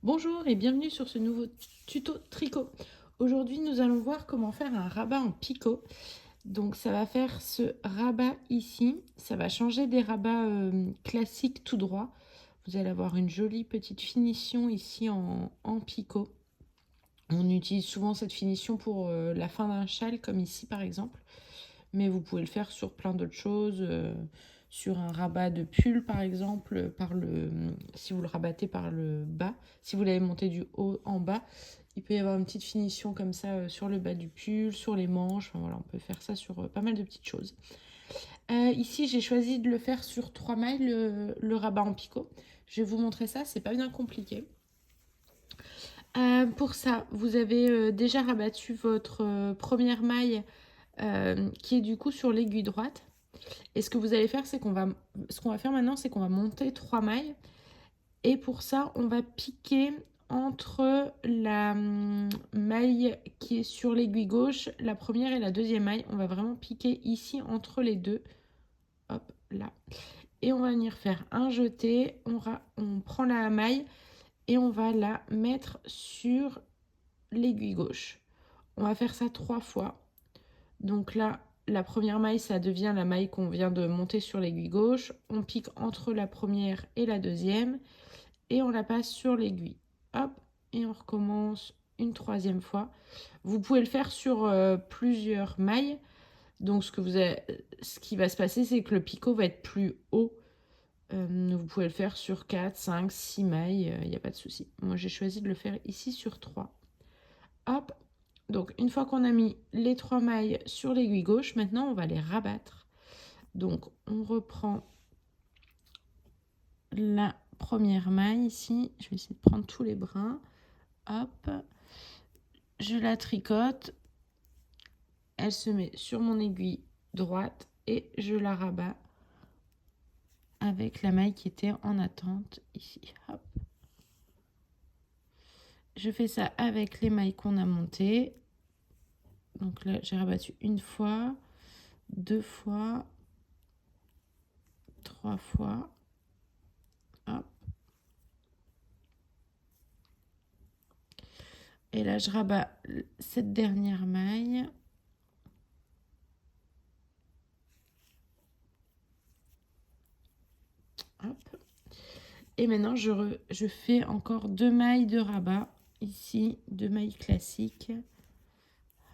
Bonjour et bienvenue sur ce nouveau tuto tricot. Aujourd'hui, nous allons voir comment faire un rabat en picot. Donc, ça va faire ce rabat ici. Ça va changer des rabats classiques tout droit. Vous allez avoir une jolie petite finition ici en picot. On utilise souvent cette finition pour la fin d'un châle, comme ici par exemple. Mais vous pouvez le faire sur plein d'autres choses. Sur un rabat de pull par exemple, si vous le rabattez par le bas, si vous l'avez monté du haut en bas, il peut y avoir une petite finition comme ça sur le bas du pull, sur les manches. Enfin, voilà, on peut faire ça sur pas mal de petites choses. Ici, j'ai choisi de le faire sur 3 mailles, le rabat en picot. Je vais vous montrer ça, c'est pas bien compliqué. Pour ça, vous avez déjà rabattu votre première maille qui est du coup sur l'aiguille droite. Et ce que vous allez faire, c'est ce qu'on va faire maintenant, c'est qu'on va monter 3 mailles. Et pour ça, on va piquer entre la maille qui est sur l'aiguille gauche, la première et la deuxième maille. On va vraiment piquer ici entre les deux. Hop, là. Et on va venir faire un jeté. On prend la maille et on va la mettre sur l'aiguille gauche. On va faire ça 3 fois. Donc là, la première maille, ça devient la maille qu'on vient de monter sur l'aiguille gauche. On pique entre la première et la deuxième et on la passe sur l'aiguille. Hop, et on recommence une troisième fois. Vous pouvez le faire sur plusieurs mailles. Donc ce qui va se passer, c'est que le picot va être plus haut. Vous pouvez le faire sur 4, 5, 6 mailles, il n'y a pas de souci. Moi, j'ai choisi de le faire ici sur 3. Hop, donc une fois qu'on a mis les 3 mailles sur l'aiguille gauche, maintenant on va les rabattre. Donc on reprend la première maille ici, je vais essayer de prendre tous les brins. Hop, je la tricote, elle se met sur mon aiguille droite et je la rabats avec la maille qui était en attente ici. Hop. Je fais ça avec les mailles qu'on a montées. Donc là, j'ai rabattu une fois, 2 fois, 3 fois. Hop. Et là, je rabats cette dernière maille. Hop. Et maintenant, je fais encore 2 mailles de rabat. Ici, 2 mailles classiques.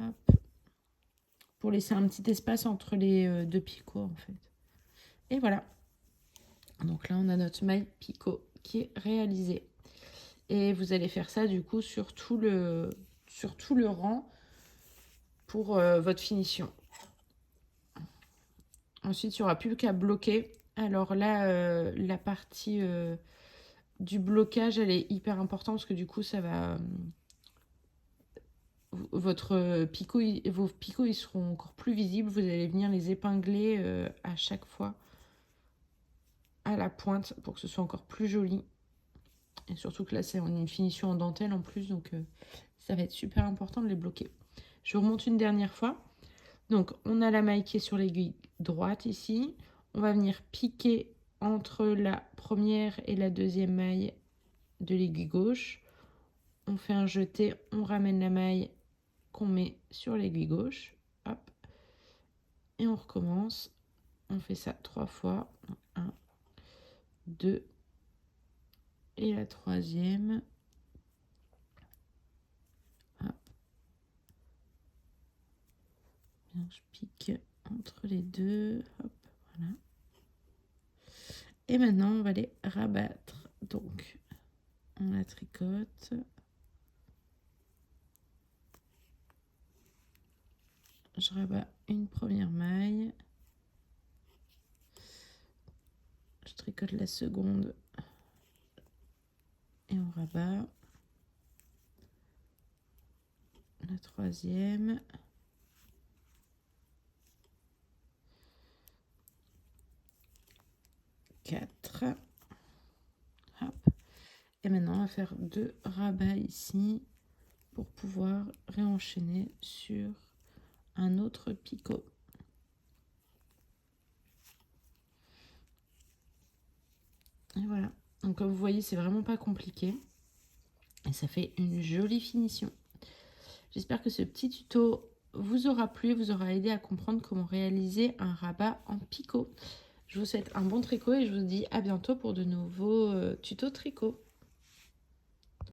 Hop. Pour laisser un petit espace entre les deux picots, en fait. Et voilà. Donc là, on a notre maille picot qui est réalisée. Et vous allez faire ça, du coup, sur tout le rang pour votre finition. Ensuite, il n'y aura plus qu'à bloquer. Alors là, la partie du blocage, elle est hyper importante parce que du coup, ça va... votre picot, vos picots, ils seront encore plus visibles. Vous allez venir les épingler à chaque fois à la pointe pour que ce soit encore plus joli. Et surtout que là, c'est une finition en dentelle en plus, donc ça va être super important de les bloquer. Je remonte une dernière fois. Donc, on a la maille qui est sur l'aiguille droite ici. On va venir piquer entre la première et la deuxième maille de l'aiguille gauche. On fait un jeté, on ramène la maille qu'on met sur l'aiguille gauche. Hop. Et on recommence. On fait ça 3 fois. 1, 2 et la troisième. Hop. Bien, je pique entre les deux. Hop, voilà. Et maintenant, on va les rabattre. Donc, on la tricote. Je rabats une première maille. Je tricote la seconde. Et on rabat. La troisième. 4. Hop. Et maintenant, on va faire 2 rabats ici pour pouvoir réenchaîner sur un autre picot. Et voilà. Donc comme vous voyez, c'est vraiment pas compliqué. Et ça fait une jolie finition. J'espère que ce petit tuto vous aura plu, vous aura aidé à comprendre comment réaliser un rabat en picot. Je vous souhaite un bon tricot et je vous dis à bientôt pour de nouveaux tutos tricot.